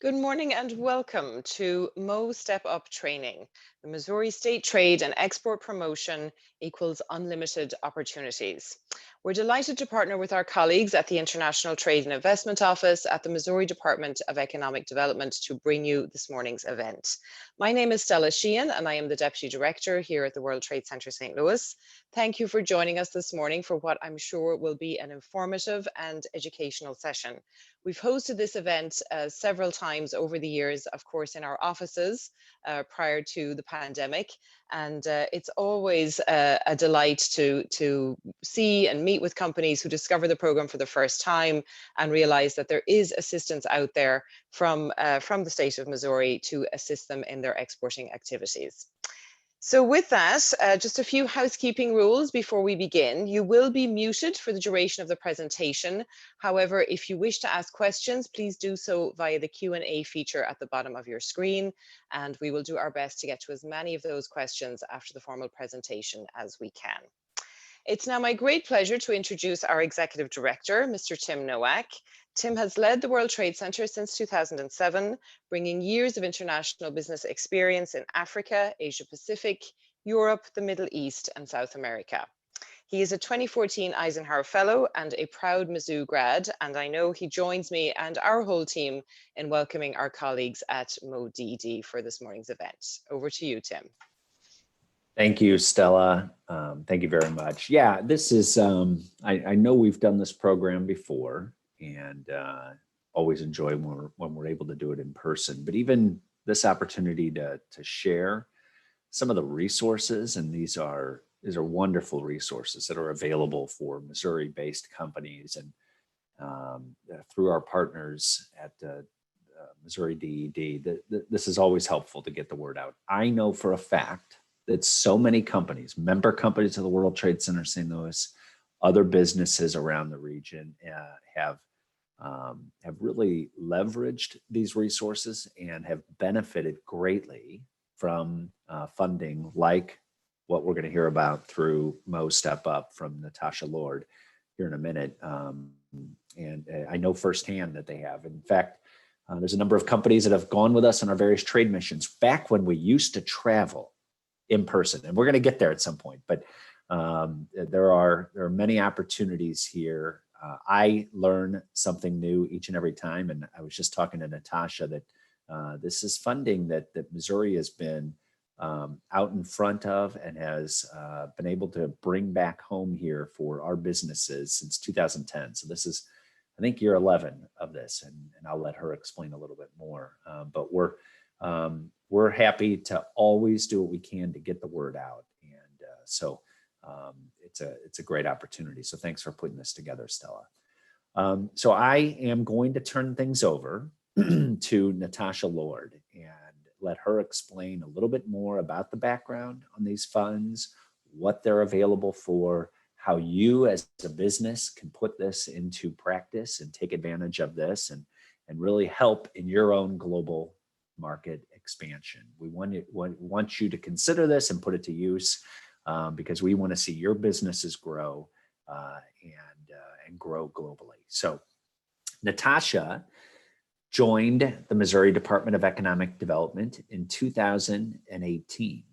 Good morning and welcome to Mo Step Up Training. The Missouri State Trade and Export Promotion equals unlimited opportunities. We're delighted to partner with our colleagues at the International Trade and Investment Office at the Missouri Department of Economic Development to bring you this morning's event. My name is Stella Sheehan and I am the Deputy Director here at the World Trade Center St. Louis. Thank you for joining us this morning for what I'm sure will be an informative and educational session. We've hosted this event several times over the years, of course, in our offices prior to the pandemic. And it's always a delight to see and meet with companies who discover the program for the first time and realize that there is assistance out there from the state of Missouri to assist them in their exporting activities. So with that, just a few housekeeping rules before we begin. You will be muted for the duration of the presentation. However, if you wish to ask questions, please do so via the Q&A feature at the bottom of your screen, and we will do our best to get to as many of those questions after the formal presentation as we can. It's now my great pleasure to introduce our Executive Director, Mr. Tim Nowak. Tim has led the World Trade Center since 2007, bringing years of international business experience in Africa, Asia Pacific, Europe, the Middle East, and South America. He is a 2014 Eisenhower Fellow and a proud Mizzou grad, and I know he joins me and our whole team in welcoming our colleagues at MoDD for this morning's event. Over to you, Tim. Thank you, Stella. Thank you very much. Yeah, this is, I know we've done this program before and always enjoy when we're able to do it in person, but even this opportunity to share some of the resources, and these are wonderful resources that are available for Missouri-based companies and through our partners at Missouri DED, this is always helpful to get the word out. I know for a fact that so many companies, member companies of the World Trade Center St. Louis, other businesses around the region have really leveraged these resources and have benefited greatly from funding like what we're going to hear about through Mo Step Up from Natasha Lord here in a minute. And I know firsthand that they have. In fact, there's a number of companies that have gone with us on our various trade missions back when we used to travel in person, and we're going to get there at some point, but there are many opportunities here. I learn something new each and every time, and I was just talking to Natasha that this is funding that Missouri has been out in front of and has been able to bring back home here for our businesses since 2010. So this is, I think, year 11 of this, and I'll let her explain a little bit more. But we're happy to always do what we can to get the word out. And so it's a great opportunity. So thanks for putting this together, Stella. So I am going to turn things over to Natasha Lord and let her explain a little bit more about the background on these funds, what they're available for, how you as a business can put this into practice and take advantage of this and really help in your own global market expansion. We want you to consider this and put it to use because we want to see your businesses grow and grow globally. So Natasha joined the Missouri Department of Economic Development in 2018.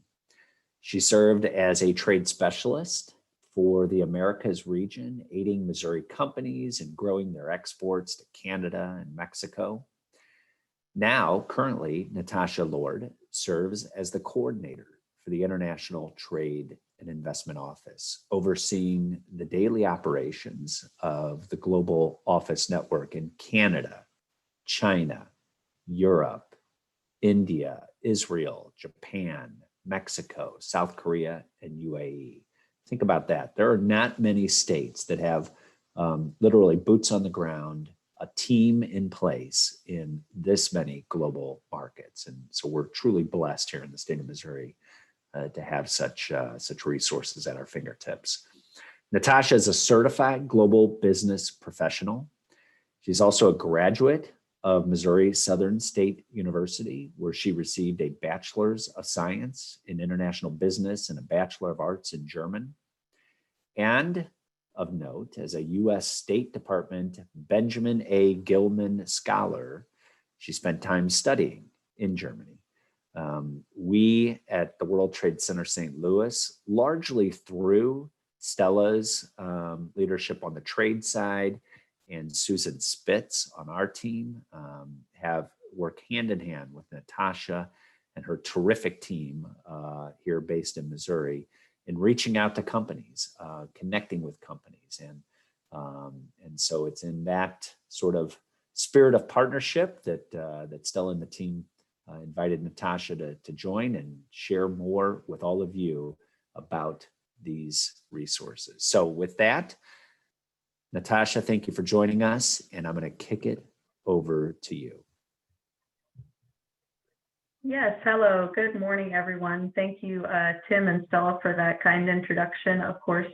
She served as a trade specialist for the Americas region, aiding Missouri companies in growing their exports to Canada and Mexico. Now, currently, Natasha Lord serves as the coordinator for the International Trade and Investment Office, overseeing the daily operations of the global office network in Canada, China, Europe, India, Israel, Japan, Mexico, South Korea, and UAE. Think about that. There are not many states that have literally boots on the ground, a team in place in this many global markets. And so we're truly blessed here in the state of Missouri to have such resources at our fingertips. Natasha is a certified global business professional. She's also a graduate of Missouri Southern State University, where she received a Bachelor's of Science in International Business and a Bachelor of Arts in German. And of note, as a U.S. State Department Benjamin A. Gilman Scholar, She spent time studying in Germany. We at the World Trade Center St. Louis, largely through Stella's leadership on the trade side and Susan Spitz on our team, have worked hand in hand with Natasha and her terrific team here based in Missouri in reaching out to companies, connecting with companies. And so it's in that sort of spirit of partnership that Stella and the team invited Natasha to join and share more with all of you about these resources. So with that, Natasha, thank you for joining us, and I'm going to kick it over to you. Yes, hello. Good morning, everyone. Thank you, Tim and Stella, for that kind introduction. Of course,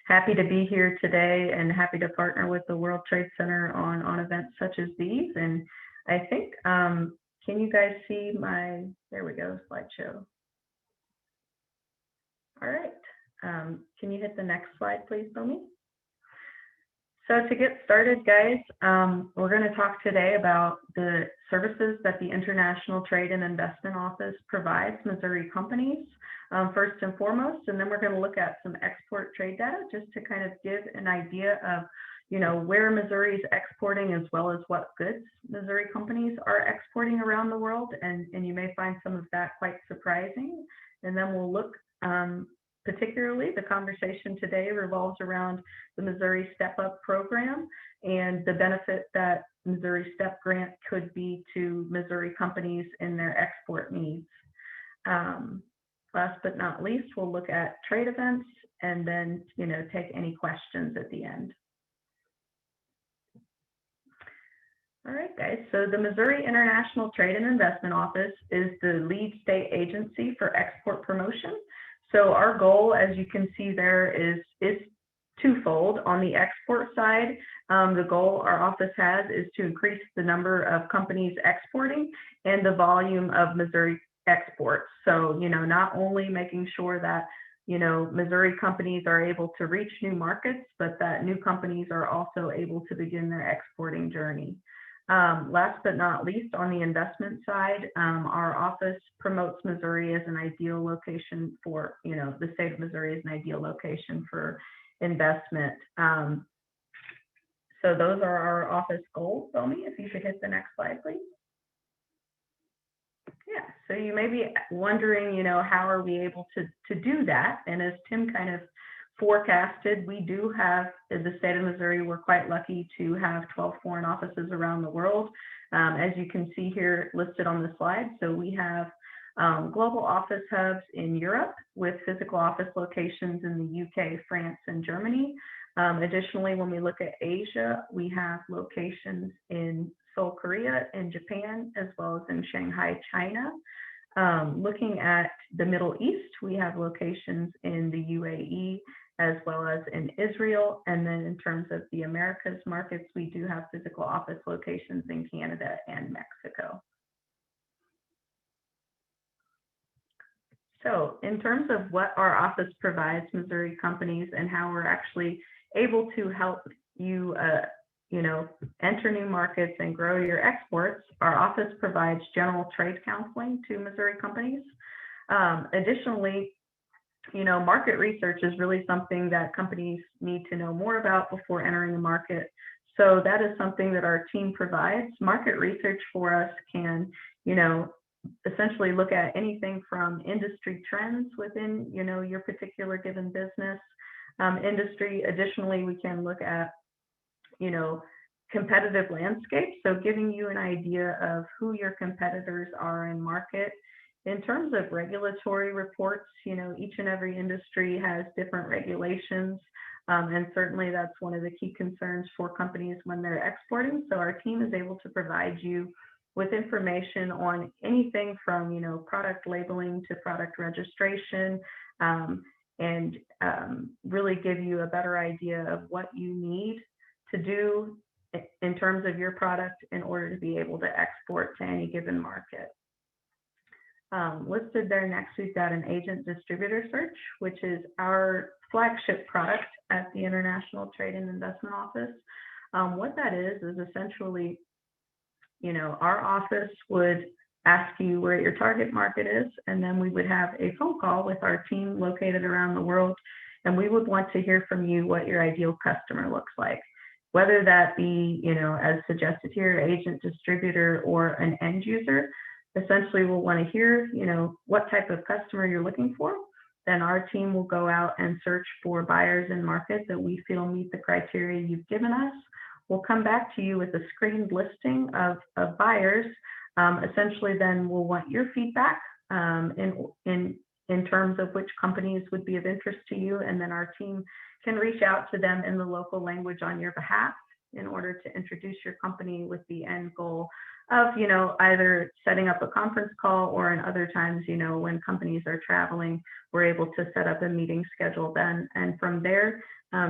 happy to be here today and happy to partner with the World Trade Center on events such as these. And I think, can you guys see my, there we go, slideshow. All right. Can you hit the next slide, please, Bomi? So to get started, guys, we're going to talk today about the services that the International Trade and Investment Office provides Missouri companies, first and foremost, and then we're going to look at some export trade data just to kind of give an idea of, you know, where Missouri is exporting as well as what goods Missouri companies are exporting around the world, and you may find some of that quite surprising. And then we'll look particularly, the conversation today revolves around the Missouri Step Up program and the benefit that Missouri Step Grant could be to Missouri companies in their export needs. Last but not least, we'll look at trade events and then, you know, take any questions at the end. All right, guys, so the Missouri International Trade and Investment Office is the lead state agency for export promotion. So our goal, as you can see there, is twofold. On the export side, the goal our office has is to increase the number of companies exporting and the volume of Missouri exports. So, you know, not only making sure that, you know, Missouri companies are able to reach new markets, but that new companies are also able to begin their exporting journey. Last but not least, on the investment side, our office promotes Missouri as an ideal location for, you know, the state of Missouri is an ideal location for investment. So those are our office goals. Bomi, if you could hit the next slide, please. Yeah, so you may be wondering, you know, how are we able to do that? And as Tim kind of forecasted, we do have, in the state of Missouri, we're quite lucky to have 12 foreign offices around the world, as you can see here listed on the slide. So we have global office hubs in Europe with physical office locations in the UK, France, and Germany. Additionally, when we look at Asia, we have locations in Seoul, Korea, and Japan, as well as in Shanghai, China. Looking at the Middle East, we have locations in the UAE, as well as in Israel. And then in terms of the Americas markets, we do have physical office locations in Canada and Mexico. So in terms of what our office provides Missouri companies and how we're actually able to help you, you know, enter new markets and grow your exports, our office provides general trade counseling to Missouri companies. Additionally, you know, market research is really something that companies need to know more about before entering the market. So that is something that our team provides. Market research for us can, you know, essentially look at anything from industry trends within, you know, your particular given business industry. Additionally, we can look at, you know, competitive landscape. So giving you an idea of who your competitors are in market. In terms of regulatory reports, you know, each and every industry has different regulations. And certainly that's one of the key concerns for companies when they're exporting. So our team is able to provide you with information on anything from, you know, product labeling to product registration, and really give you a better idea of what you need to do in terms of your product in order to be able to export to any given market. Listed there next, we've got an agent distributor search, which is our flagship product at the International Trade and Investment Office. What that is essentially our office would ask you where your target market is, and then we would have a phone call with our team located around the world, and we would want to hear from you what your ideal customer looks like, whether that be, as suggested here, agent, distributor, or an end user. Essentially, we'll want to hear, what type of customer you're looking for. Then our team will go out and search for buyers in market that we feel meet the criteria you've given us. We'll come back to you with a screened listing of buyers. Essentially, then we'll want your feedback in terms of which companies would be of interest to you, and then our team can reach out to them in the local language on your behalf in order to introduce your company with the end goal of, either setting up a conference call, or in other times, when companies are traveling, we're able to set up a meeting schedule then, and from there,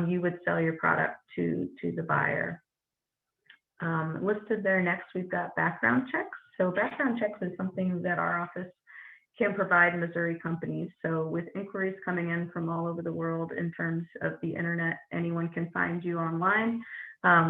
you would sell your product to the buyer. Listed there next, we've got background checks. So background checks is something that our office can provide Missouri companies. So with inquiries coming in from all over the world in terms of the internet, anyone can find you online,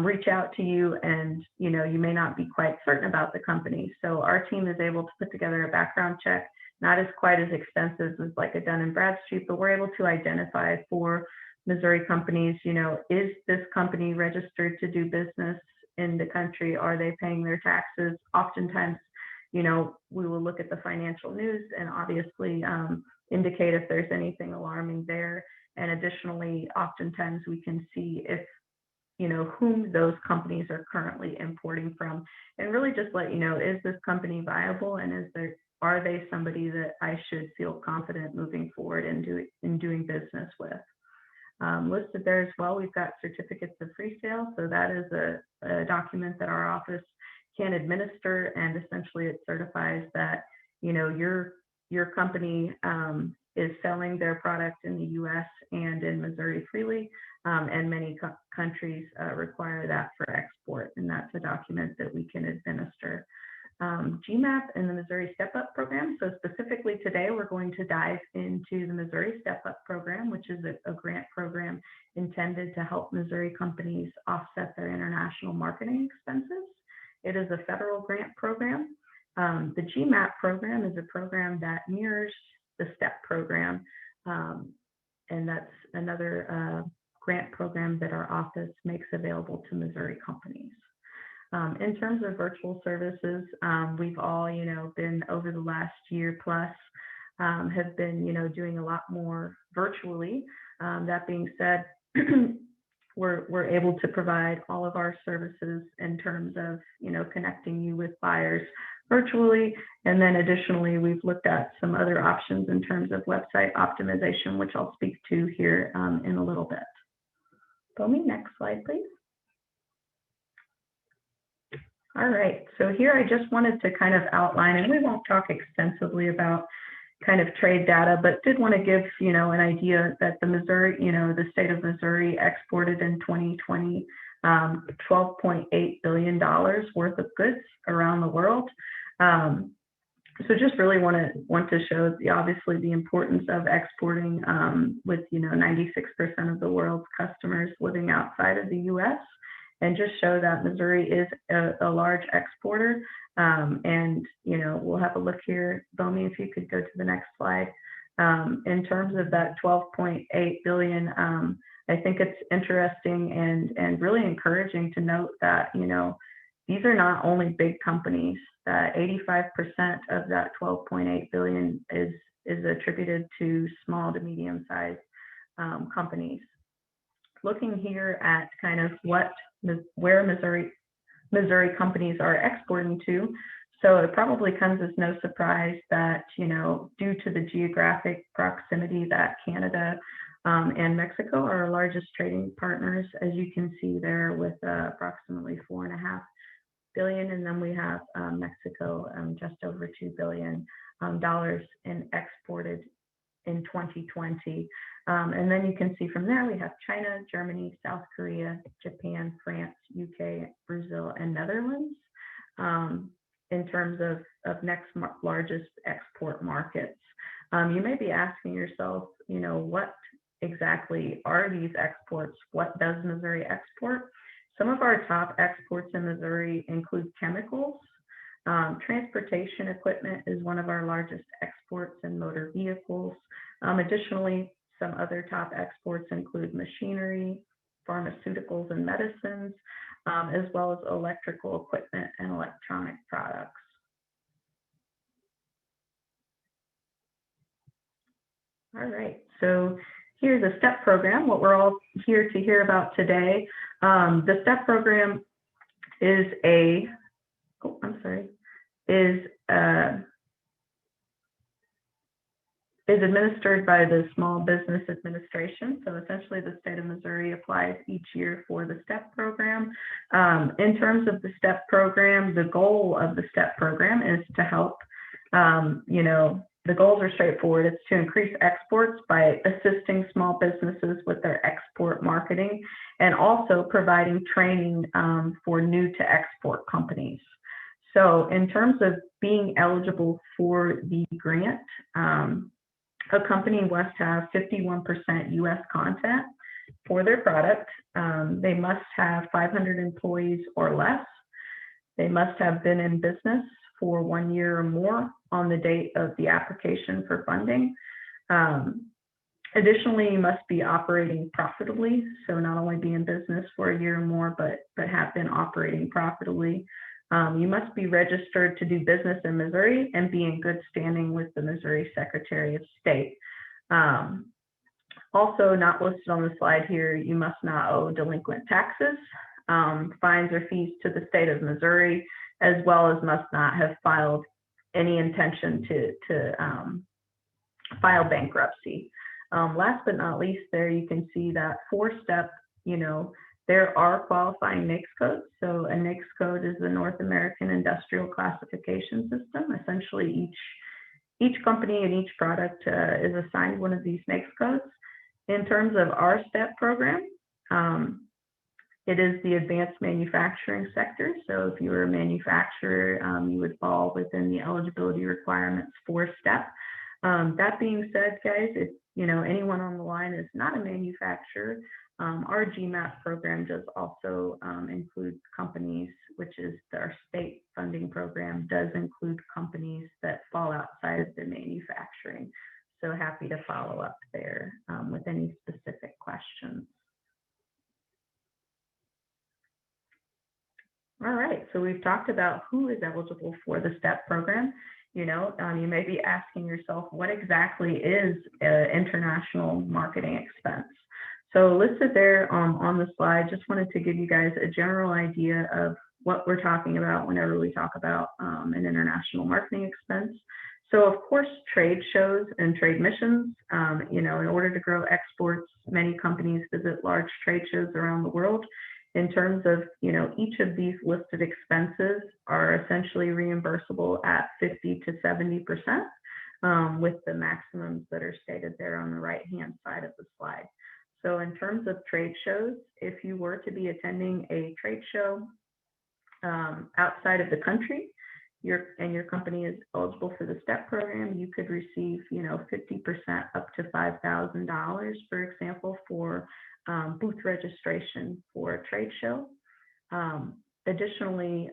reach out to you, and you may not be quite certain about the company. So our team is able to put together a background check, not as quite as extensive as like a Dun & Bradstreet, but we're able to identify for Missouri companies, is this company registered to do business in the country? Are they paying their taxes? Oftentimes, we will look at the financial news and obviously indicate if there's anything alarming there. And additionally, oftentimes we can see if, whom those companies are currently importing from, and really just let you know, is this company viable, and are they somebody that I should feel confident moving forward in doing business with? Listed there as well, we've got certificates of free sale. So that is a document that our office can administer, and essentially it certifies that your company is selling their product in the U.S. and in Missouri freely, and many countries require that for export, and that's a document that we can administer. GMAP and the Missouri Step Up program. So specifically today, we're going to dive into the Missouri Step Up program, which is a grant program intended to help Missouri companies offset their international marketing expenses. It is a federal grant program. The GMAP program is a program that mirrors the STEP program, and that's another grant program that our office makes available to Missouri companies. In terms of virtual services, we've all, been over the last year plus, have been, doing a lot more virtually. That being said, we're able to provide all of our services in terms of, connecting you with buyers virtually. And then additionally, we've looked at some other options in terms of website optimization, which I'll speak to here in a little bit. Bomi, next slide, please. All right, so here I just wanted to kind of outline, and we won't talk extensively about kind of trade data, but did want to give, an idea that the Missouri, the state of Missouri exported in 2020 $12.8 billion worth of goods around the world. So just really want to show obviously the importance of exporting with 96% of the world's customers living outside of the U.S. and just show that Missouri is a large exporter. And we'll have a look here. Bomi, if you could go to the next slide. In terms of that 12.8 billion, I think it's interesting and really encouraging to note that these are not only big companies. That 85% of that 12.8 billion is attributed to small to medium-sized companies. Looking here at kind of where Missouri companies are exporting to, so it probably comes as no surprise that due to the geographic proximity that Canada and Mexico are our largest trading partners, as you can see there, with approximately $4.5 billion, and then we have Mexico just over $2 billion in exported in 2020. And then you can see from there we have China, Germany, South Korea, Japan, France, UK, Brazil, and Netherlands in terms of next largest export markets. You may be asking yourself, what exactly are these exports? What does Missouri export? Some of our top exports in Missouri include chemicals. Transportation equipment is one of our largest exports in motor vehicles. Additionally, some other top exports include machinery, pharmaceuticals and medicines, as well as electrical equipment and electronic products. All right, so here's a STEP program, what we're all here to hear about today. The STEP program is is administered by the Small Business Administration. So essentially the state of Missouri applies each year for the STEP program. In terms of the STEP program, the goal of the STEP program is to help, the goals are straightforward. It's to increase exports by assisting small businesses with their export marketing and also providing training for new to export companies. So in terms of being eligible for the grant, a company must have 51% US content for their product. They must have 500 employees or less. They must have been in business for 1 year or more on the date of the application for funding. Additionally, you must be operating profitably. So not only be in business for a year or more, but have been operating profitably. You must be registered to do business in Missouri and be in good standing with the Missouri Secretary of State. Also not listed on the slide here, you must not owe delinquent taxes, fines or fees to the state of Missouri, as well as must not have filed any intention to file bankruptcy. Last but not least, there you can see that for STEP, there are qualifying NAICS codes. So a NAICS code is the North American Industrial Classification System. Essentially, each company and each product is assigned one of these NAICS codes. In terms of our STEP program, it is the advanced manufacturing sector. So if you were a manufacturer, you would fall within the eligibility requirements for STEP. That being said, guys, if anyone on the line is not a manufacturer, our GMAP program does also include companies, which is our state funding program, does include companies that fall outside of the manufacturing. So happy to follow up there with any specific questions. All right, so we've talked about who is eligible for the STEP program. You may be asking yourself, what exactly is international marketing expense? So listed there on the slide, just wanted to give you guys a general idea of what we're talking about whenever we talk about an international marketing expense. So of course, trade shows and trade missions, in order to grow exports, many companies visit large trade shows around the world. In terms of, each of these listed expenses are essentially reimbursable at 50 to 70%, with the maximums that are stated there on the right-hand side of the slide. So in terms of trade shows, if you were to be attending a trade show outside of the country, your company is eligible for the STEP program, you could receive, 50% up to $5,000, for example, for booth registration for a trade show. Additionally,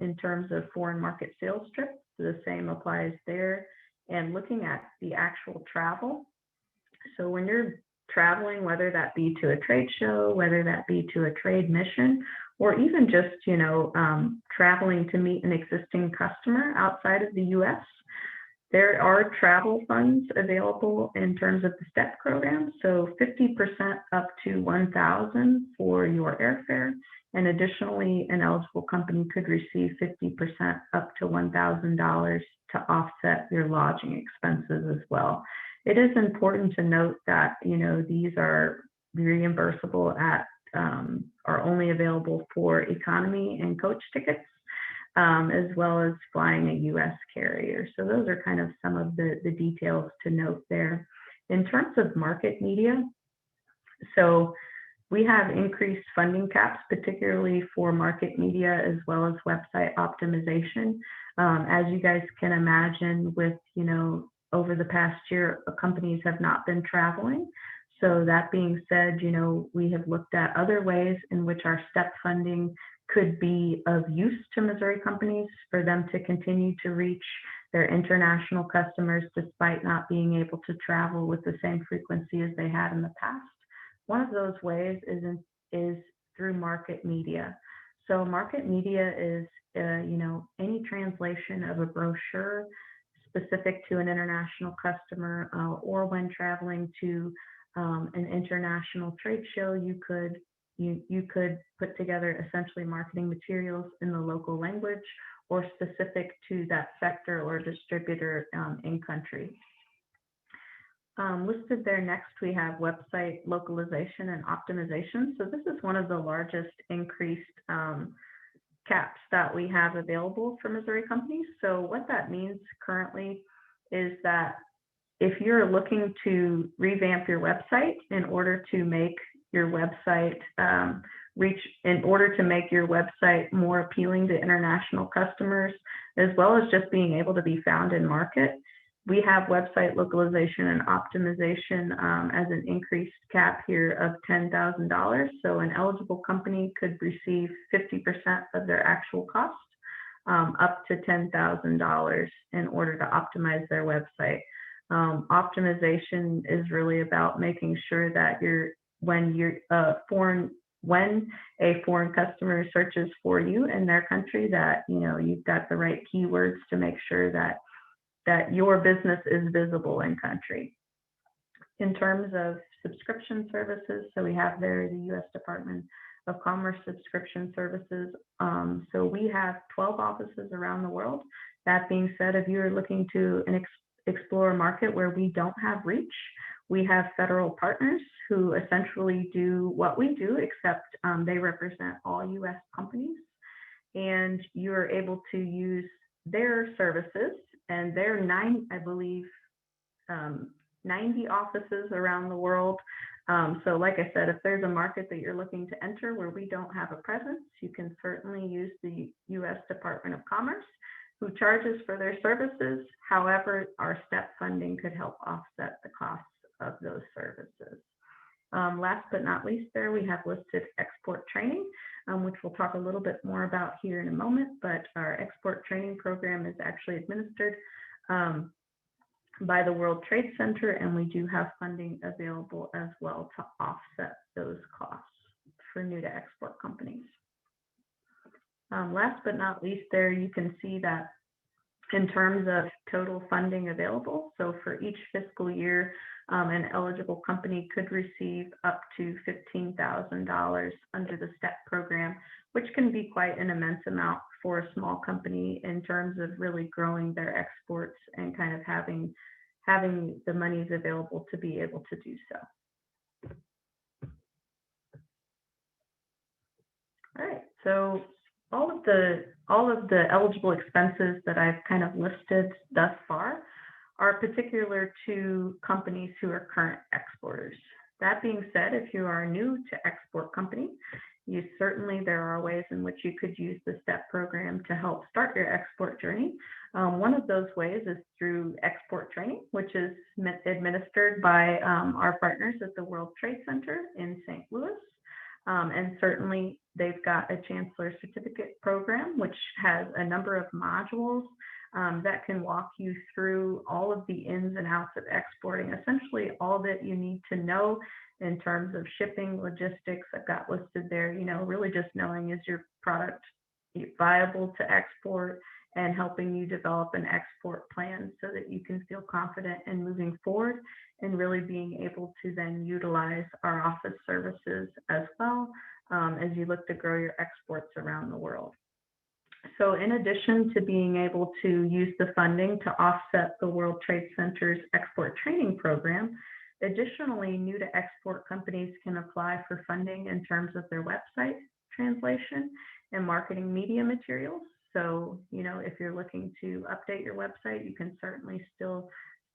in terms of foreign market sales trips, the same applies there. And looking at the actual travel, so when you're traveling, whether that be to a trade show, whether that be to a trade mission, or even just, traveling to meet an existing customer outside of the US, there are travel funds available in terms of the STEP program. So 50% up to $1,000 for your airfare. And additionally, an eligible company could receive 50% up to $1,000 to offset your lodging expenses as well. It is important to note that, these are reimbursable are only available for economy and coach tickets, as well as flying a US carrier. So those are kind of some of the details to note there. In terms of market media, so we have increased funding caps, particularly for market media, as well as website optimization. As you guys can imagine with, over the past year, companies have not been traveling. So that being said, we have looked at other ways in which our STEP funding could be of use to Missouri companies for them to continue to reach their international customers despite not being able to travel with the same frequency as they had in the past. One of those ways is through market media. So market media is, any translation of a brochure specific to an international customer, or when traveling to an international trade show, you could put together essentially marketing materials in the local language or specific to that sector or distributor in country. Listed there next, we have website localization and optimization. So this is one of the largest increased caps that we have available for Missouri companies. So what that means currently is that if you're looking to revamp your website in order to make your website more appealing to international customers, as well as just being able to be found in market, we have website localization and optimization as an increased cap here of $10,000. So an eligible company could receive 50% of their actual cost, up to $10,000 in order to optimize their website. Optimization is really about making sure that when a foreign customer searches for you in their country, that you've got the right keywords to make sure that your business is visible in country. In terms of subscription services, so we have there the U.S. Department of Commerce subscription services. So we have 12 offices around the world. That being said, if you're looking to explore a market where we don't have reach, we have federal partners who essentially do what we do, except they represent all U.S. companies. And you're able to use their services, and there are 90 offices around the world. So like I said, if there's a market that you're looking to enter where we don't have a presence, you can certainly use the U.S. Department of Commerce, who charges for their services. However, our STEP funding could help offset the costs of those services. Last but not least, there we have listed export training, which we'll talk a little bit more about here in a moment, but our export training program is actually administered by the World Trade Center, and we do have funding available as well to offset those costs for new to export companies. Last but not least, there you can see that in terms of total funding available, so for each fiscal year, an eligible company could receive up to $15,000 under the STEP program, which can be quite an immense amount for a small company in terms of really growing their exports and kind of having the monies available to be able to do so. All right, so all of the eligible expenses that I've kind of listed thus far are particular to companies who are current exporters. That being said, if you are a new to export company, there are ways in which you could use the STEP program to help start your export journey. One of those ways is through export training, which is administered by our partners at the World Trade Center in St. Louis. And certainly they've got a Chancellor Certificate program, which has a number of modules that can walk you through all of the ins and outs of exporting, essentially all that you need to know in terms of shipping, logistics. I've got listed there, really just knowing, is your product viable to export, and helping you develop an export plan so that you can feel confident in moving forward and really being able to then utilize our office services as well as you look to grow your exports around the world. So in addition to being able to use the funding to offset the World Trade Center's export training program, additionally, new to export companies can apply for funding in terms of their website translation and marketing media materials. So, if you're looking to update your website, you can certainly still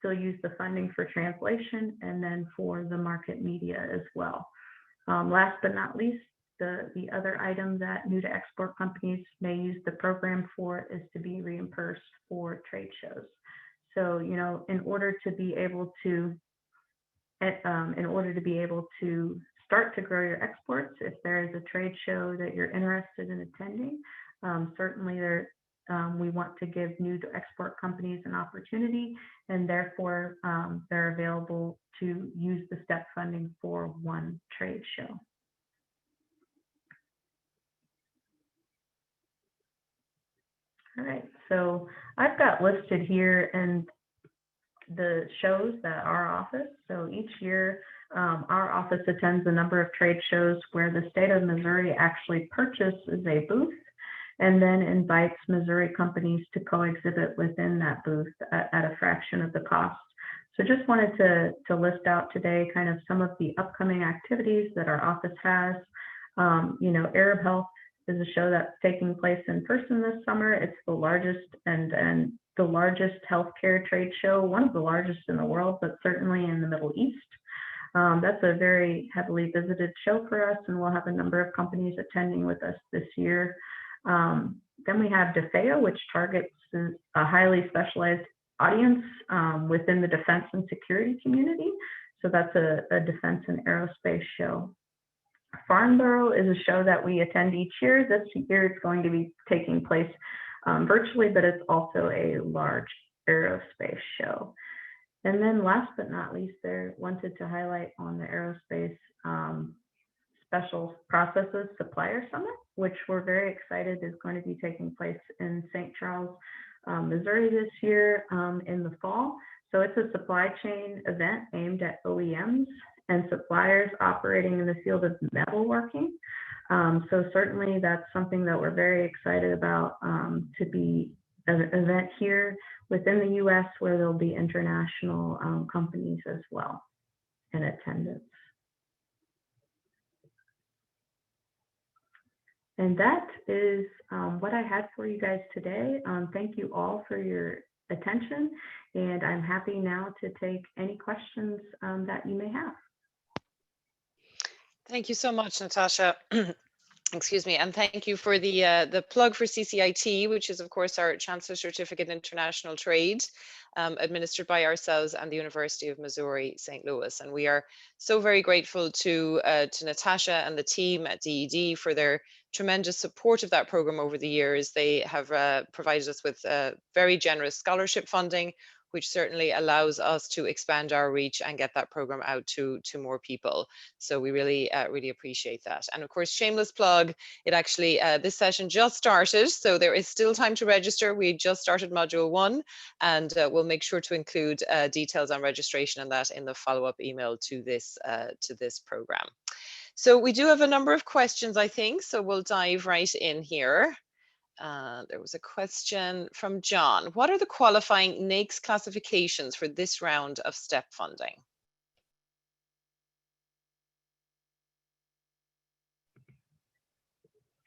use the funding for translation and then for the market media as well. Last but not least, the other item that new to export companies may use the program for is to be reimbursed for trade shows. So, in order to be able to in order to be able to start to grow your exports. If there is a trade show that you're interested in attending, certainly we want to give new to export companies an opportunity, and therefore they're available to use the STEP funding for one trade show. All right, so I've got listed here and the shows that our office, so each year our office attends a number of trade shows where the state of Missouri actually purchases a booth and then invites Missouri companies to co-exhibit within that booth at a fraction of the cost. So just wanted to list out today kind of some of the upcoming activities that our office has. You know, Arab Health is a show that's taking place in person this summer. It's the largest and the largest healthcare trade show, one of the largest in the world, but certainly in the Middle East. That's a very heavily visited show for us, and we'll have a number of companies attending with us this year. Then we have DEFEA, which targets a highly specialized audience within the defense and security community. So that's a defense and aerospace show. Farnborough is a show that we attend each year. This year it's going to be taking place virtually, but it's also a large aerospace show. And then last but not least, I wanted to highlight on the aerospace Special Processes Supplier Summit, which we're very excited is going to be taking place in St. Charles, Missouri this year in the fall. So it's a supply chain event aimed at OEMs and suppliers operating in the field of metalworking. So certainly that's something that we're very excited about to be an event here within the US where there'll be international companies as well in attendance. And that is what I had for you guys today. Thank you all for your attention, and I'm happy now to take any questions that you may have. Thank you so much, Natasha. Excuse me, and thank you for the plug for CCIT, which is of course our Chancellor Certificate in International Trade, administered by ourselves and the University of Missouri St. Louis. And we are so very grateful to Natasha and the team at DED for their tremendous support of that program over the years. They have provided us with very generous scholarship funding, which certainly allows us to expand our reach and get that program out to more people. So we really appreciate that. And of course, shameless plug, it actually, this session just started, so there is still time to register. We just started module 1, and we'll make sure to include details on registration and that in the follow-up email to this program. So we do have a number of questions, I think, so we'll dive right in here. There was a question from John. What are the qualifying NAICS classifications for this round of STEP funding?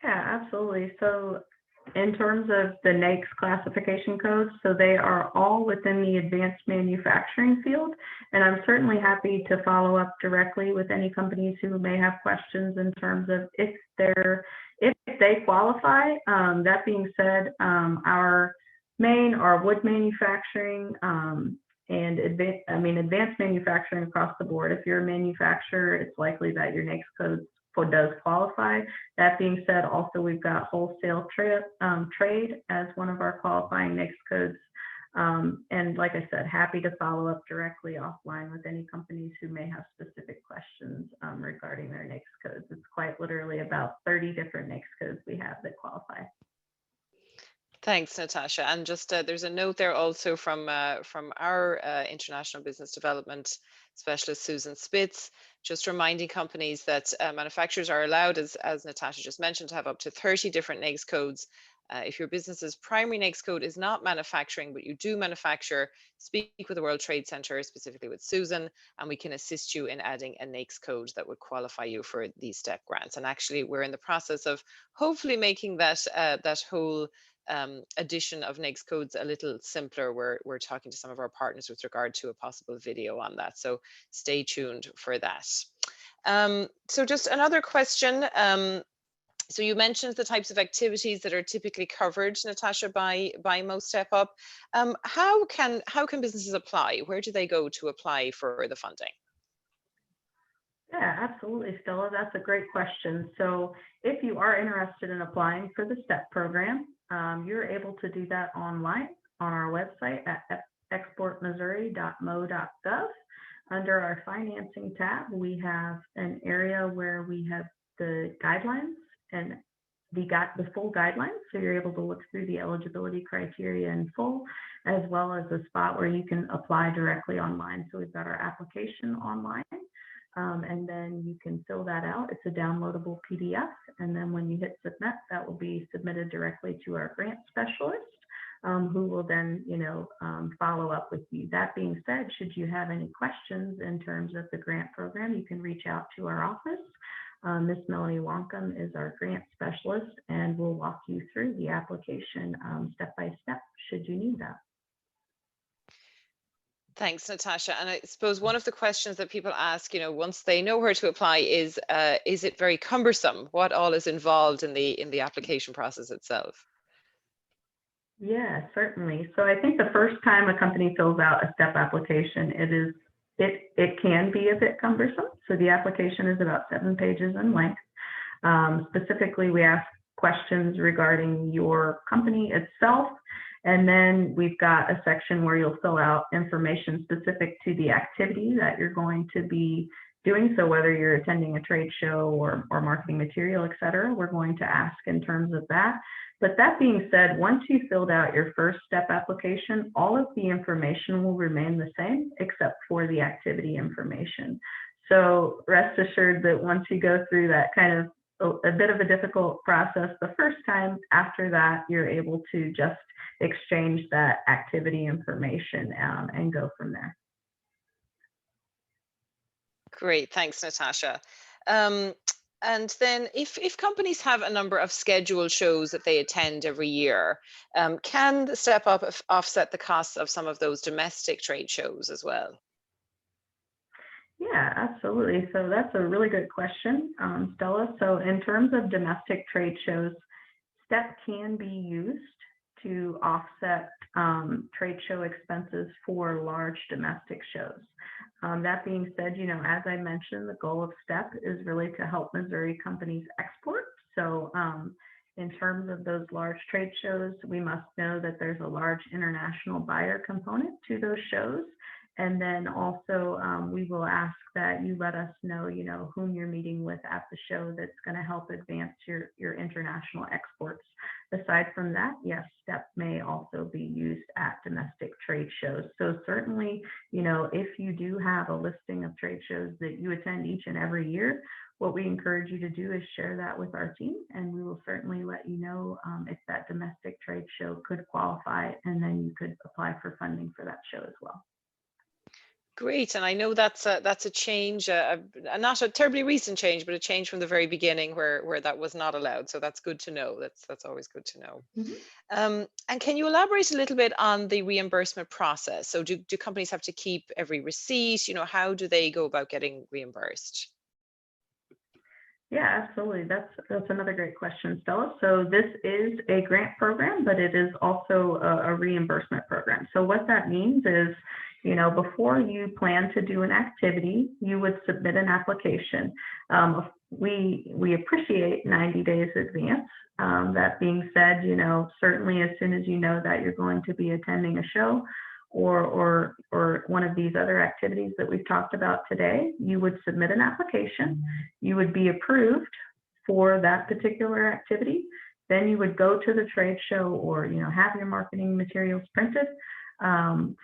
Yeah, absolutely. So in terms of the NAICS classification codes, so they are all within the advanced manufacturing field. And I'm certainly happy to follow up directly with any companies who may have questions in terms of if they qualify. That being said, our wood manufacturing and advanced manufacturing across the board. If you're a manufacturer, it's likely that your NAICS code does qualify. That being said, also we've got wholesale trade as one of our qualifying NAICS codes. And like I said, happy to follow up directly offline with any companies who may have specific questions regarding their NAICS codes. It's quite literally about 30 different NAICS codes we have that qualify. Thanks, Natasha. And just there's a note there also from our international business development specialist, Susan Spitz, just reminding companies that manufacturers are allowed, as Natasha just mentioned, to have up to 30 different NAICS codes. If your business's primary NAICS code is not manufacturing, but you do manufacture, speak with the World Trade Center, specifically with Susan, and we can assist you in adding a NAICS code that would qualify you for these STEP grants. And actually, we're in the process of hopefully making that whole addition of NAICS codes a little simpler. We're talking to some of our partners with regard to a possible video on that. So stay tuned for that. So just another question. So you mentioned the types of activities that are typically covered, Natasha, by Most Step Up. How can businesses apply? Where do they go to apply for the funding? Yeah, absolutely, Stella. That's a great question. So if you are interested in applying for the STEP program, you're able to do that online on our website at exportmissouri.mo.gov. Under our financing tab, we have an area where we have the guidelines and the full guidelines. So you're able to look through the eligibility criteria in full, as well as a spot where you can apply directly online. So we've got our application online. And then you can fill that out. It's a downloadable PDF. And then when you hit submit, that will be submitted directly to our grant specialist, who will then, follow up with you. That being said, should you have any questions in terms of the grant program, you can reach out to our office. Ms. Melanie Wonkum is our grant specialist, and we'll walk you through the application step by step, should you need that. Thanks, Natasha. And I suppose one of the questions that people ask, once they know where to apply is it very cumbersome? What all is involved in the application process itself? Yeah, certainly. So I think the first time a company fills out a STEP application, it can be a bit cumbersome. So the application is about 7 pages in length. Specifically, we ask questions regarding your company itself. And then we've got a section where you'll fill out information specific to the activity that you're going to be doing. So whether you're attending a trade show or marketing material, et cetera, we're going to ask in terms of that. But that being said, once you filled out your first STEP application, all of the information will remain the same except for the activity information. So rest assured that once you go through that kind of a bit of a difficult process the first time, after that, you're able to just exchange that activity information and go from there. Great, thanks, Natasha. And then if companies have a number of scheduled shows that they attend every year, can the Step Up offset the costs of some of those domestic trade shows as well? Yeah, absolutely. So that's a really good question, Stella. So in terms of domestic trade shows, STEP can be used to offset trade show expenses for large domestic shows. That being said, as I mentioned, the goal of STEP is really to help Missouri companies export. So in terms of those large trade shows, we must know that there's a large international buyer component to those shows. And then also we will ask that you let us know, whom you're meeting with at the show that's going to help advance your international exports. Aside from that, yes, STEP may also be used at domestic trade shows. So certainly, if you do have a listing of trade shows that you attend each and every year, what we encourage you to do is share that with our team, and we will certainly let you know if that domestic trade show could qualify, and then you could apply for funding for that show as well. Great, and I know that's a change, not a terribly recent change, but a change from the very beginning where that was not allowed. So that's good to know. That's always good to know. Mm-hmm. And can you elaborate a little bit on the reimbursement process? So do companies have to keep every receipt? How do they go about getting reimbursed? Yeah, absolutely. That's another great question, Stella. So this is a grant program, but it is also a reimbursement program. So what that means is, before you plan to do an activity, you would submit an application. We appreciate 90 days advance. That being said, certainly as soon as you know that you're going to be attending a show or one of these other activities that we've talked about today, you would submit an application. You would be approved for that particular activity. Then you would go to the trade show or have your marketing materials printed,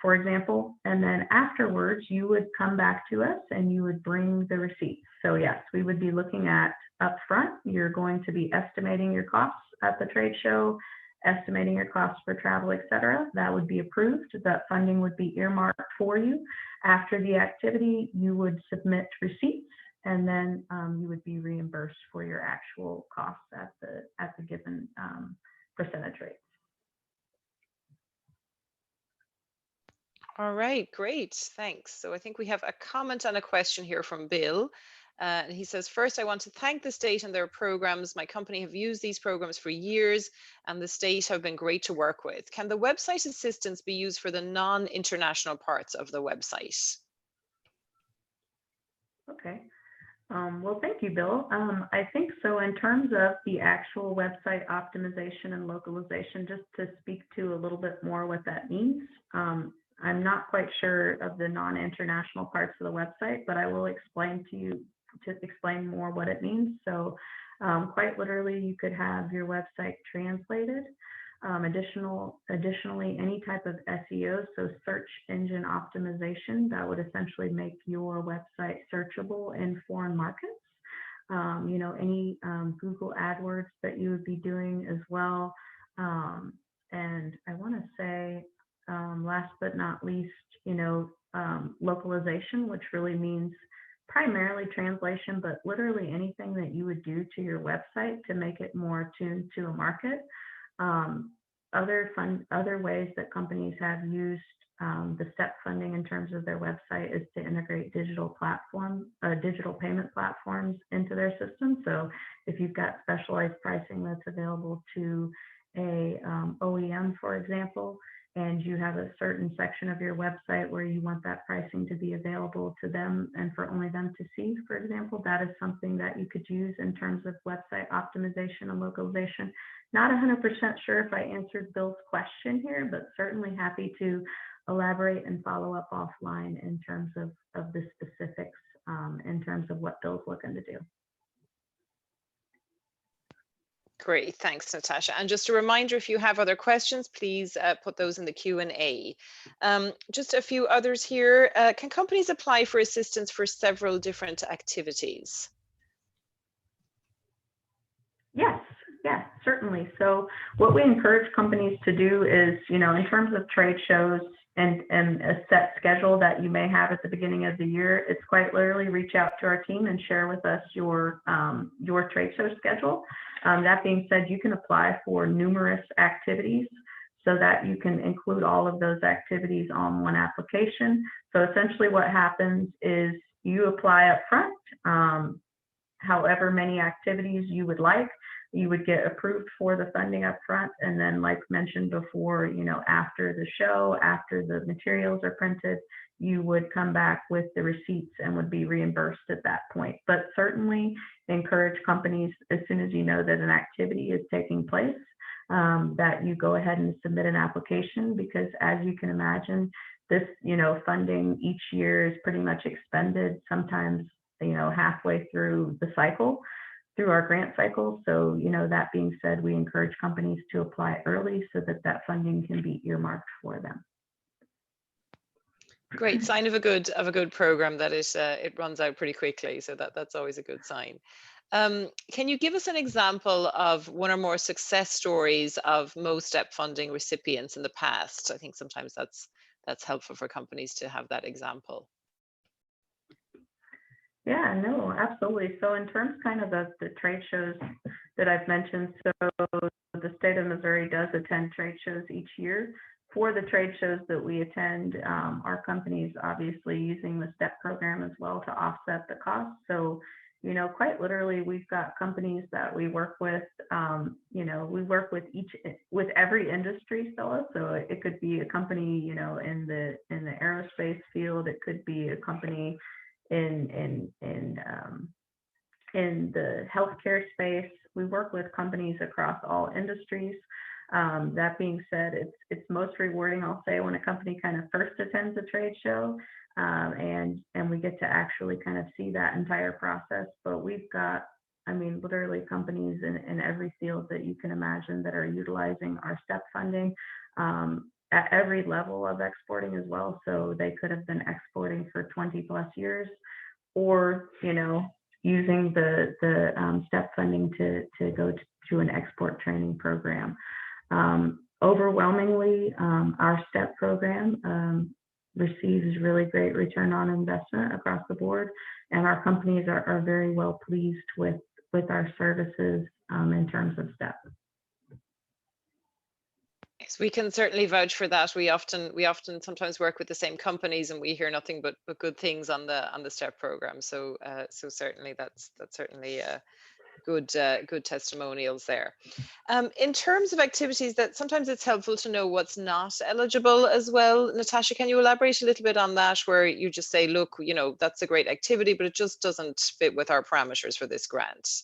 for example, and then afterwards you would come back to us and you would bring the receipts. So yes, we would be looking at upfront. You're going to be estimating your costs at the trade show, estimating your costs for travel, et cetera. That would be approved. That funding would be earmarked for you. After the activity, you would submit receipts, and then you would be reimbursed for your actual costs at the given percentage rate. All right, great, thanks. So I think we have a comment and a question here from Bill. And he says, first, I want to thank the state and their programs. My company have used these programs for years, and the state have been great to work with. Can the website assistance be used for the non-international parts of the website? Okay. Well, thank you, Bill. I think so in terms of the actual website optimization and localization, just to speak to a little bit more what that means. I'm not quite sure of the non-international parts of the website, but I will explain to you to explain more what it means. So quite literally, you could have your website translated. Additionally, any type of SEO, so search engine optimization, that would essentially make your website searchable in foreign markets. You know, any Google AdWords that you would be doing as well. And I want to say, last but not least, you know, localization, which really means primarily translation, but literally anything that you would do to your website to make it more tuned to a market. Other ways that companies have used the STEP funding in terms of their website is to integrate digital payment platforms into their system. So if you've got specialized pricing that's available to a OEM, for example, and you have a certain section of your website where you want that pricing to be available to them and for only them to see, for example, that is something that you could use in terms of website optimization and localization. Not 100% sure if I answered Bill's question here, but certainly happy to elaborate and follow up offline in terms of the specifics in terms of what Bill's looking to do. Great, thanks, Natasha. And just a reminder, if you have other questions, please put those in the Q&A. Just a few others here. Can companies apply for assistance for several different activities? Yes, certainly. So what we encourage companies to do is, you know, in terms of trade shows and a set schedule that you may have at the beginning of the year, it's quite literally reach out to our team and share with us your trade show schedule. That being said, you can apply for numerous activities so that you can include all of those activities on one application. So essentially what happens is you apply up front, however many activities you would like. You would get approved for the funding up front. And then like mentioned before, you know, after the show, after the materials are printed, you would come back with the receipts and would be reimbursed at that point. But certainly encourage companies, as soon as you know that an activity is taking place, that you go ahead and submit an application, because as you can imagine, this, you know, funding each year is pretty much expended sometimes, you know, halfway through the cycle, through our grant cycle. So, you know, that being said, we encourage companies to apply early so that that funding can be earmarked for them. Great sign of a good program that it runs out pretty quickly. So that's always a good sign. Can you give us an example of one or more success stories of MoSTEP funding recipients in the past? I think sometimes that's helpful for companies to have that example. Yeah, no, absolutely. So in terms kind of the trade shows that I've mentioned, so the state of Missouri does attend trade shows each year. For the trade shows that we attend, our company's obviously using the STEP program as well to offset the cost. So, you know, quite literally, we've got companies that we work with, you know, we work with every industry, Stella. So it could be a company, you know, in the aerospace field. It could be a company in the healthcare space. We work with companies across all industries. That being said, it's most rewarding, I'll say, when a company kind of first attends a trade show, and we get to actually kind of see that entire process. But we've got, I mean, literally companies in every field that you can imagine that are utilizing our STEP funding at every level of exporting as well. So they could have been exporting for 20 plus years, or, you know, using the STEP funding to go to an export training program. Overwhelmingly, our STEP program receives really great return on investment across the board, and our companies are very well pleased with our services in terms of STEP. Yes, we can certainly vouch for that. We often sometimes work with the same companies, and we hear nothing but good things on the STEP program. So certainly that's certainly a good testimonials there. In terms of activities that sometimes it's helpful to know what's not eligible as well. Natasha, can you elaborate a little bit on that, where you just say, look, that's a great activity, but it just doesn't fit with our parameters for this grant?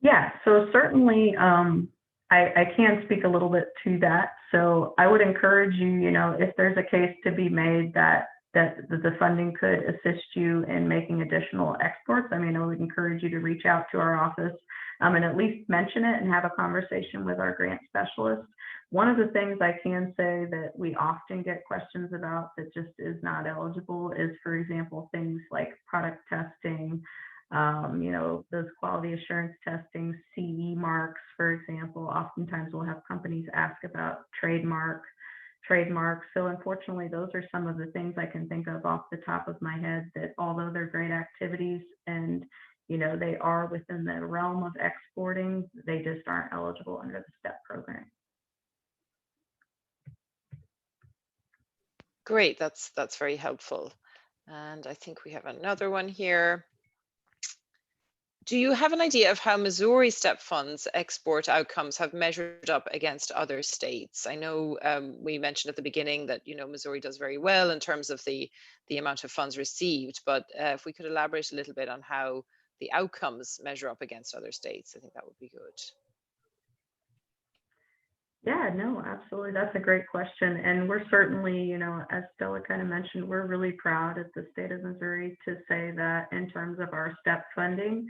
Yeah, so certainly I can speak a little bit to that. So I would encourage you, if there's a case to be made that the funding could assist you in making additional exports, I would encourage you to reach out to our office and at least mention it and have a conversation with our grant specialist. One of the things I can say that we often get questions about that just is not eligible is, for example, things like product testing, those quality assurance testing, CE marks, for example. Oftentimes we'll have companies ask about trademarks. So unfortunately, those are some of the things I can think of off the top of my head that, although they're great activities and they are within the realm of exporting, they just aren't eligible under the STEP program. Great, that's very helpful. And I think we have another one here. Do you have an idea of how Missouri STEP funds export outcomes have measured up against other states? I know we mentioned at the beginning that Missouri does very well in terms of the amount of funds received, but if we could elaborate a little bit on how the outcomes measure up against other states, I think that would be good. Yeah, no, absolutely. That's a great question. And we're certainly, as Stella kind of mentioned, we're really proud at the state of Missouri to say that in terms of our STEP funding,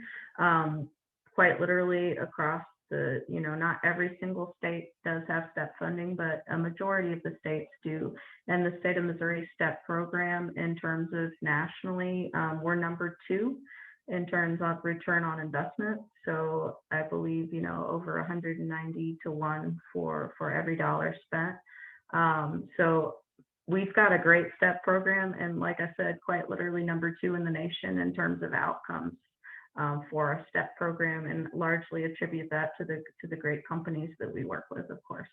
quite literally across the, not every single state does have STEP funding, but a majority of the states do. And the state of Missouri STEP program, in terms of nationally, we're number 2 in terms of return on investment. So I believe, over 190 to 1 for every dollar spent. So we've got a great STEP program. And like I said, quite literally number 2 in the nation in terms of outcomes for our STEP program, and largely attribute that to the great companies that we work with, of course.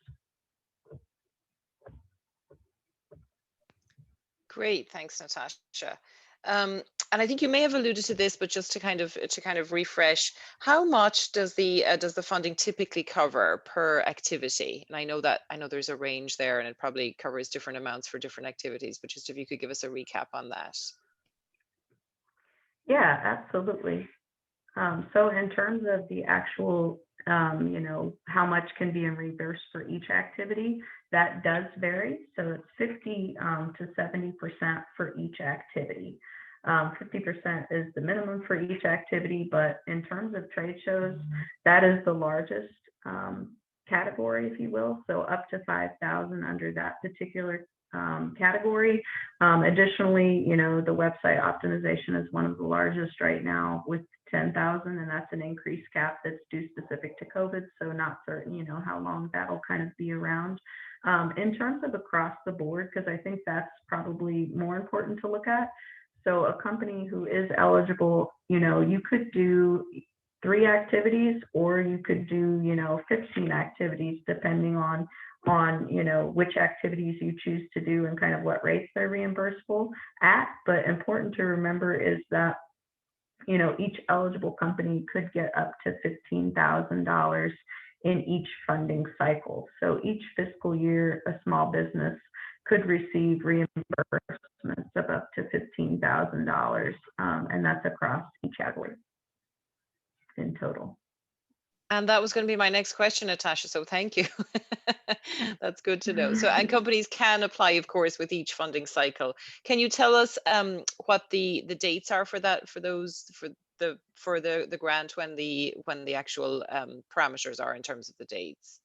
Great, thanks, Natasha. And I think you may have alluded to this, but just to kind of refresh, how much does the funding typically cover per activity? And I know there's a range there, and it probably covers different amounts for different activities, but just if you could give us a recap on that. Yeah, absolutely. So in terms of the actual, how much can be reimbursed for each activity, that does vary. So it's 50 to 70% for each activity. 50% is the minimum for each activity, but in terms of trade shows, that is the largest category, if you will. So up to 5,000 under that particular category. Additionally, the website optimization is one of the largest right now with 10,000, and that's an increased cap that's due specific to COVID. So not certain, how long that'll kind of be around. In terms of across the board, because I think that's probably more important to look at. So a company who is eligible, you could do 3 activities, or you could do, 15 activities, depending on which activities you choose to do and kind of what rates they're reimbursable at. But important to remember is that, each eligible company could get up to $15,000 in each funding cycle. So each fiscal year, a small business could receive reimbursements of up to $15,000, and that's across each category in total. And that was going to be my next question, Natasha. So thank you. That's good to know. So, and companies can apply, of course, with each funding cycle. Can you tell us what the dates are for that, for the grant, when the actual parameters are in terms of the dates?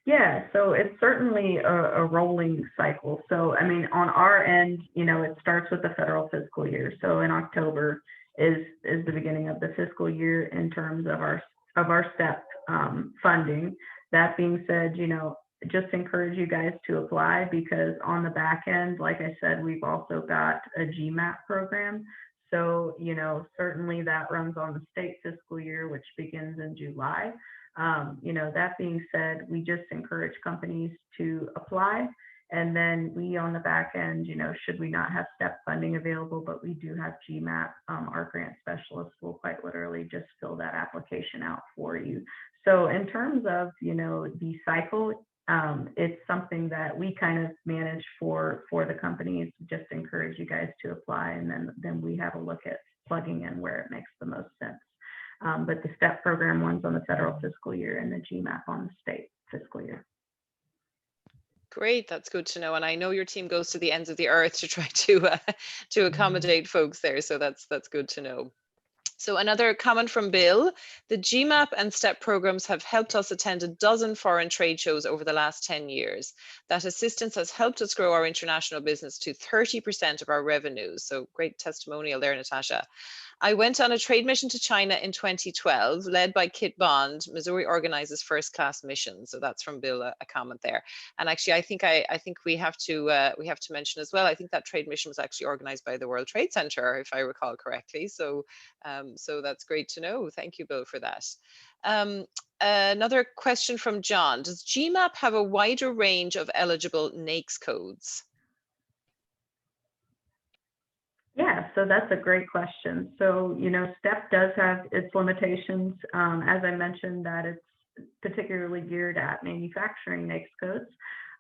Yeah, so it's certainly a rolling cycle. So, on our end, it starts with the federal fiscal year. So in October is the beginning of the fiscal year in terms of our STEP funding. That being said, just encourage you guys to apply, because on the back end, like I said, we've also got a GMAT program. So, certainly that runs on the state fiscal year, which begins in July. That being said, we just encourage companies to apply. And then we on the back end, should we not have STEP funding available, but we do have GMAP, our grant specialists will quite literally just fill that application out for you. So in terms of, the cycle, it's something that we kind of manage for the companies. Just encourage you guys to apply, and then we have a look at plugging in where it makes the most sense. But the STEP program one's on the federal fiscal year and the GMAP on the state fiscal year. Great, that's good to know. And I know your team goes to the ends of the earth to try to accommodate folks there. So that's good to know. So another comment from Bill: the GMAP and STEP programs have helped us attend a dozen foreign trade shows over the last 10 years. That assistance has helped us grow our international business to 30% of our revenues. So great testimonial there, Natasha. I went on a trade mission to China in 2012, led by Kit Bond. Missouri organizes first-class missions. So that's from Bill, a comment there. And actually, I think we have to mention as well. I think that trade mission was actually organized by the World Trade Center, if I recall correctly. So, so that's great to know. Thank you, Bill, for that. Another question from John: does GMAP have a wider range of eligible NAICS codes? Yeah, so that's a great question. So, STEP does have its limitations. As I mentioned, that it's particularly geared at manufacturing NAICS codes.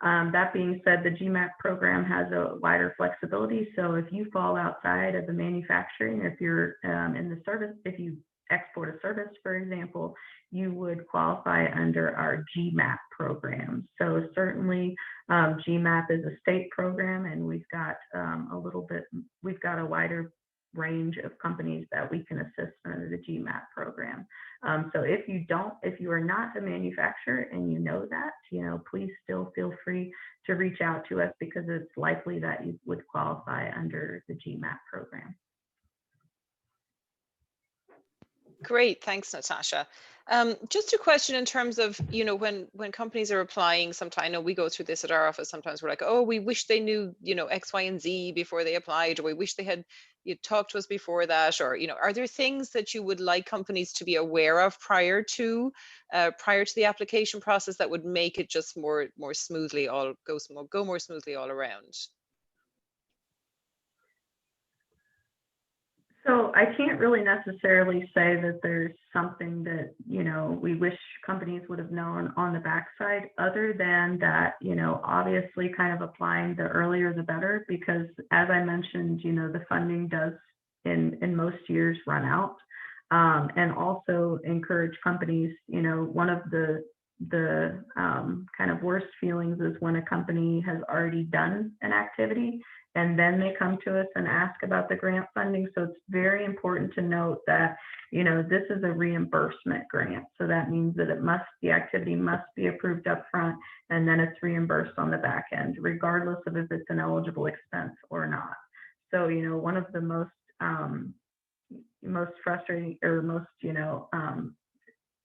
That being said, the GMAP program has a wider flexibility. So if you fall outside of the manufacturing, if you're in the service, if you export a service, for example, you would qualify under our GMAP program. So certainly GMAP is a state program, and we've got a wider range of companies that we can assist under the GMAP program. So if you are not a manufacturer and you know that, please still feel free to reach out to us, because it's likely that you would qualify under the GMAP program. Great, thanks, Natasha. Just a question in terms of, when companies are applying, sometimes I know we go through this at our office. Sometimes we're like, oh, we wish they knew, X, Y, and Z before they applied, or we wish they had talked to us before that, or are there things that you would like companies to be aware of prior to the application process that would make it just more smoothly go more smoothly all around? So I can't really necessarily say that there's something that, we wish companies would have known on the backside, other than that, obviously kind of applying the earlier the better, because as I mentioned, the funding does in most years run out, and also encourage companies, one of the kind of worst feelings is when a company has already done an activity and then they come to us and ask about the grant funding. So it's very important to note that, this is a reimbursement grant. So that means that the activity must be approved up front, and then it's reimbursed on the back end, regardless of if it's an eligible expense or not. So, one of the most frustrating, or most,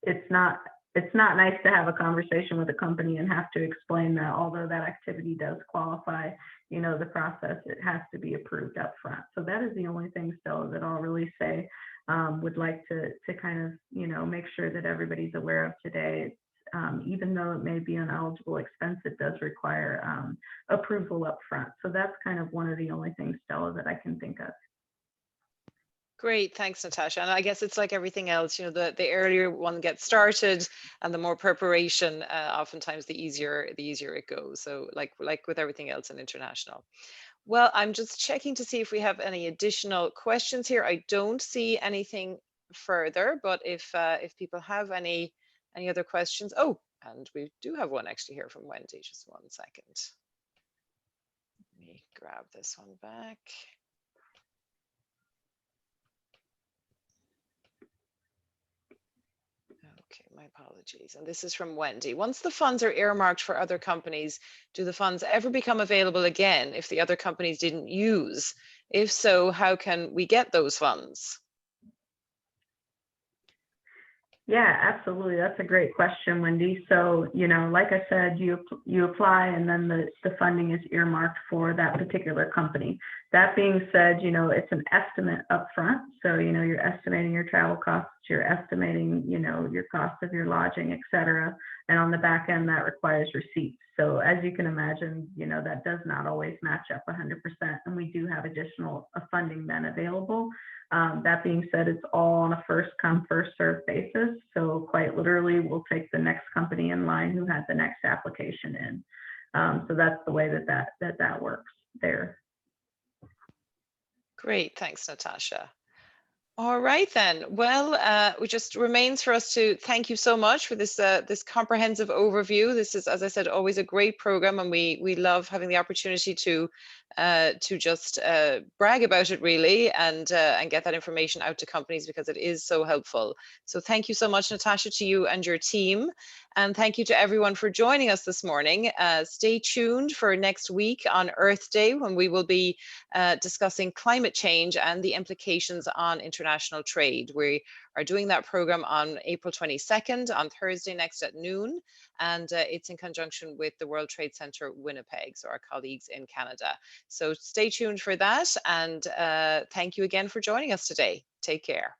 it's not nice to have a conversation with a company and have to explain that although that activity does qualify, the process, it has to be approved up front. So that is the only thing still that I'll really say, would like to kind of, make sure that everybody's aware of today. Even though it may be an eligible expense, it does require approval up front. So that's kind of one of the only things, Stella, that I can think of. Great, thanks, Natasha. And I guess it's like everything else, the earlier one gets started and the more preparation, oftentimes the easier it goes. So like with everything else in international. Well, I'm just checking to see if we have any additional questions here. I don't see anything further, but if people have any other questions. Oh, and we do have one actually here from Wendy. Just one second. Let me grab this one back. Okay, my apologies. And this is from Wendy. Once the funds are earmarked for other companies, do the funds ever become available again if the other companies didn't use? If so, how can we get those funds? Yeah, absolutely. That's a great question, Wendy. So, like I said, you apply, and then the funding is earmarked for that particular company. That being said, it's an estimate up front. So, you're estimating your travel costs, you're estimating, your cost of your lodging, et cetera. And on the back end, that requires receipts. So as you can imagine, that does not always match up 100%. And we do have additional funding then available. That being said, it's all on a first come, first served basis. So quite literally, we'll take the next company in line who had the next application in. So that's the way that works there. Great, thanks, Natasha. All right then. Well, it just remains for us to thank you so much for this this comprehensive overview. This is, as I said, always a great program, and we love having the opportunity to just brag about it really, and get that information out to companies because it is so helpful. So thank you so much, Natasha, to you and your team. And thank you to everyone for joining us this morning. Stay tuned for next week on Earth Day, when we will be discussing climate change and the implications on international trade. We are doing that program on April 22nd, on Thursday next at noon. And it's in conjunction with the World Trade Center Winnipeg, so our colleagues in Canada. So stay tuned for that. And thank you again for joining us today. Take care.